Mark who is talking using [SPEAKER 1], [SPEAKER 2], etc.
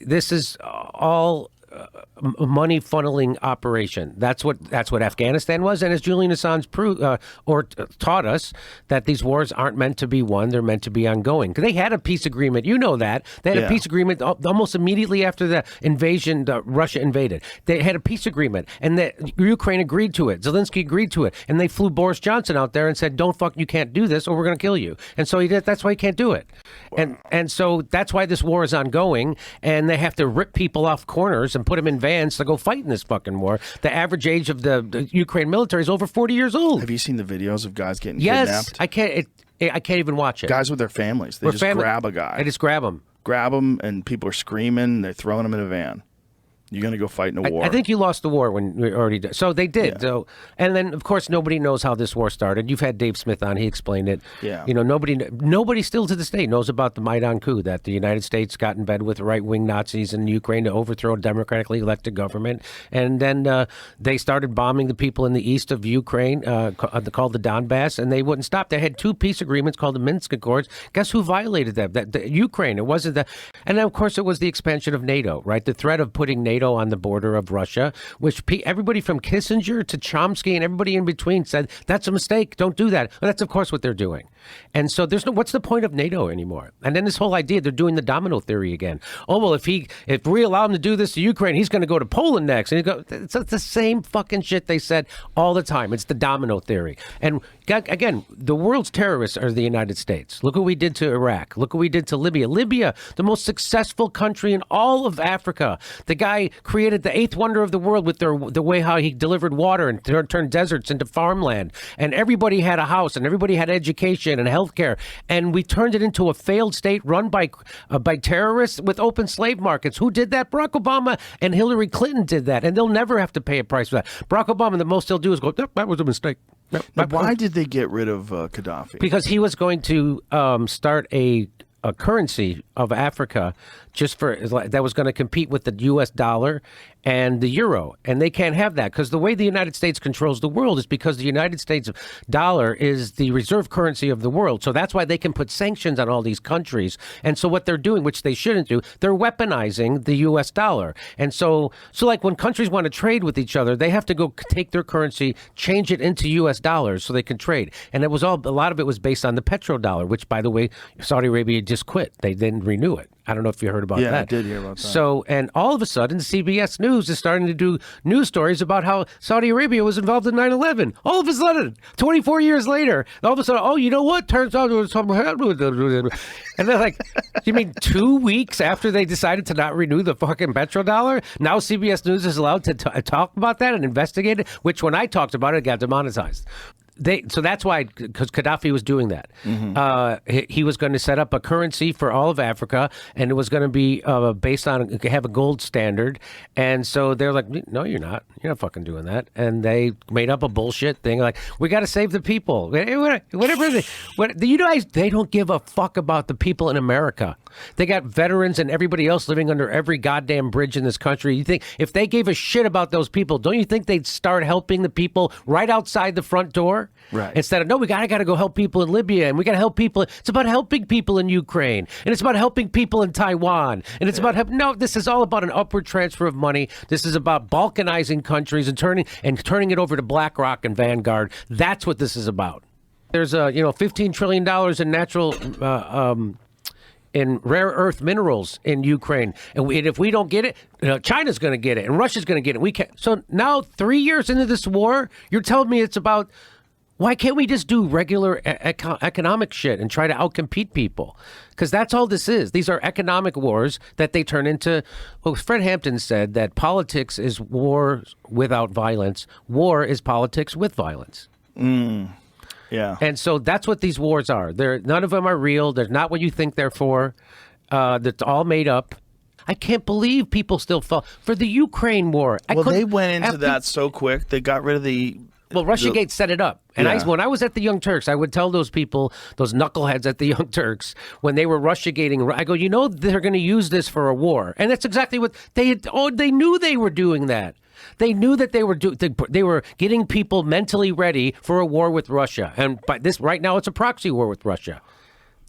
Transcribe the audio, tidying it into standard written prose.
[SPEAKER 1] this is all money funneling operation. That's what Afghanistan was, and as Julian Assange taught us, that these wars aren't meant to be won; they're meant to be ongoing. Because they had a peace agreement, you know that they had a peace agreement almost immediately after the invasion. Russia invaded. They had a peace agreement, and the Ukraine agreed to it. Zelensky agreed to it, and they flew Boris Johnson out there and said, you can't do this, or we're going to kill you." And so he did. That's why he can't do it, and so that's why this war is ongoing, and they have to rip people off corners and put them in vans to go fight in this fucking war. The average age of the Ukraine military is over 40 years old.
[SPEAKER 2] Have you seen the videos of guys getting kidnapped?
[SPEAKER 1] Yes, I can't even watch it.
[SPEAKER 2] Guys with their families. They grab a guy.
[SPEAKER 1] They just grab him.
[SPEAKER 2] Grab him, and people are screaming. They're throwing him in a van. You're going to go fight in a war.
[SPEAKER 1] I think you lost the war when we already did. So they did. Yeah. So, and then, of course, nobody knows how this war started. You've had Dave Smith on. He explained it.
[SPEAKER 2] Yeah.
[SPEAKER 1] You know, nobody still to this day knows about the Maidan coup, that the United States got in bed with right-wing Nazis in Ukraine to overthrow a democratically elected government. And then they started bombing the people in the east of Ukraine, called the Donbass, and they wouldn't stop. They had two peace agreements called the Minsk Accords. Guess who violated them? Ukraine. It wasn't the... And then, of course, it was the expansion of NATO, right? The threat of putting NATO on the border of Russia, which everybody from Kissinger to Chomsky and everybody in between said, that's a mistake. Don't do that. Well, that's, of course, what they're doing. And so what's the point of NATO anymore? And then this whole idea, they're doing the domino theory again. Oh, well, if we allow him to do this to Ukraine, he's going to go to Poland next. And it's the same fucking shit they said all the time. It's the domino theory. And again, the world's terrorists are the United States. Look what we did to Iraq. Look what we did to Libya. Libya, the most successful country in all of Africa. The guy created the eighth wonder of the world with the way how he delivered water and turned deserts into farmland. And everybody had a house and everybody had education and healthcare. And we turned it into a failed state run by terrorists with open slave markets. Who did that? Barack Obama and Hillary Clinton did that. And they'll never have to pay a price for that. Barack Obama, the most he'll do is go, yep, that was a mistake.
[SPEAKER 2] Now, why did they get rid of Gaddafi?
[SPEAKER 1] Because he was going to start a currency of Africa that was going to compete with the U.S. dollar and the euro. And they can't have that because the way the United States controls the world is because the United States dollar is the reserve currency of the world. So that's why they can put sanctions on all these countries. And so what they're doing, which they shouldn't do, they're weaponizing the U.S. dollar. And so like when countries want to trade with each other, they have to go take their currency, change it into U.S. dollars so they can trade. And a lot of it was based on the petrodollar, which, by the way, Saudi Arabia just quit. They didn't renew it. I don't know if you heard about that.
[SPEAKER 2] Yeah, I did hear about that.
[SPEAKER 1] So, and all of a sudden, CBS News is starting to do news stories about how Saudi Arabia was involved in 9/11. All of a sudden, 24 years later, all of a sudden, oh, you know what? Turns out there was something happened. And they're like, you mean 2 weeks after they decided to not renew the fucking petrodollar? Now CBS News is allowed to talk about that and investigate it, which when I talked about it, it got demonetized. So that's why, because Gaddafi was doing that. Mm-hmm. He was going to set up a currency for all of Africa, and it was going to be based on have a gold standard. And so they're like, no, you're not. You're not fucking doing that. And they made up a bullshit thing like, we got to save the people. Whatever. You guys, they don't give a fuck about the people in America. They got veterans and everybody else living under every goddamn bridge in this country. You think if they gave a shit about those people, don't you think they'd start helping the people right outside the front door?
[SPEAKER 2] Right.
[SPEAKER 1] Instead of, no, we got to go help people in Libya, and we got to help people. It's about helping people in Ukraine, and it's about helping people in Taiwan, and it's about no. This is all about an upward transfer of money. This is about balkanizing countries and turning it over to BlackRock and Vanguard. That's what this is about. There's $15 trillion in natural. In rare earth minerals in Ukraine. And if we don't get it, China's going to get it and Russia's going to get it. We can't. So now 3 years into this war, you're telling me it's about, why can't we just do regular economic shit and try to outcompete people? Because that's all this is. These are economic wars that they turn into. Well, Fred Hampton said that politics is war without violence. War is politics with violence.
[SPEAKER 2] Yeah.
[SPEAKER 1] And so that's what these wars are. None of them are real. They're not what you think they're for. That's all made up. I can't believe people still fall for the Ukraine war.
[SPEAKER 2] They went into that so quick. They got rid of the...
[SPEAKER 1] Well, Russiagate set it up. And when I was at the Young Turks, I would tell those people, those knuckleheads at the Young Turks, when they were Russiagating, I go, they're going to use this for a war. And that's exactly what they knew they were doing that. They knew that they were getting people mentally ready for a war with Russia. And by this right now, it's a proxy war with Russia.